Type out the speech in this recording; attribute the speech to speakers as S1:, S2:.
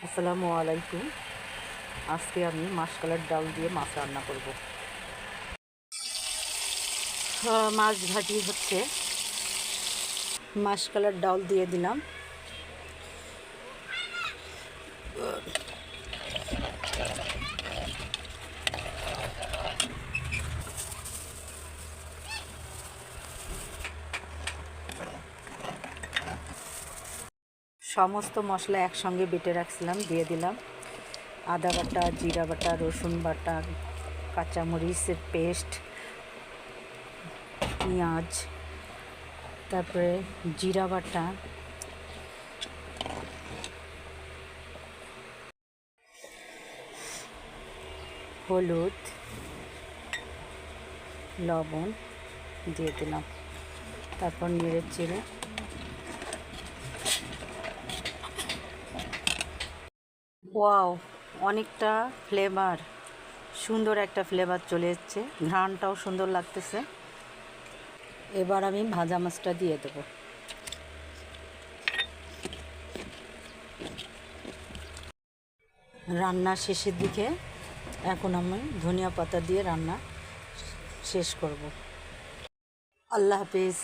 S1: আসসালামু আলাইকুম। আজকে আমি মাসকলাইর ডাল দিয়ে মাছ রান্না করব। মাছ ভাজি হচ্ছে, মাসকলাইর ডাল দিয়ে দিলাম। সমস্ত মশলা একসঙ্গে বেটে রাখছিলাম, দিয়ে দিলাম। আদা বাটা, জিরা বাটা, রসুন বাটা, কাঁচামরিচের পেস্ট, পেঁয়াজ, তারপরে জিরা বাটা, হলুদ, লবণ দিয়ে দিলাম। তারপর নেড়ে চেড়ে ওয়াও, অনেকটা ফ্লেভার, সুন্দর একটা ফ্লেভার চলে এসছে, ঘ্রাণটাও সুন্দর লাগতেছে। এবার আমি ভাজা মাছটা দিয়ে দেবো। রান্না শেষের দিকে এখন আমি ধনিয়া পাতা দিয়ে রান্না শেষ করব। আল্লাহ হাফিজ।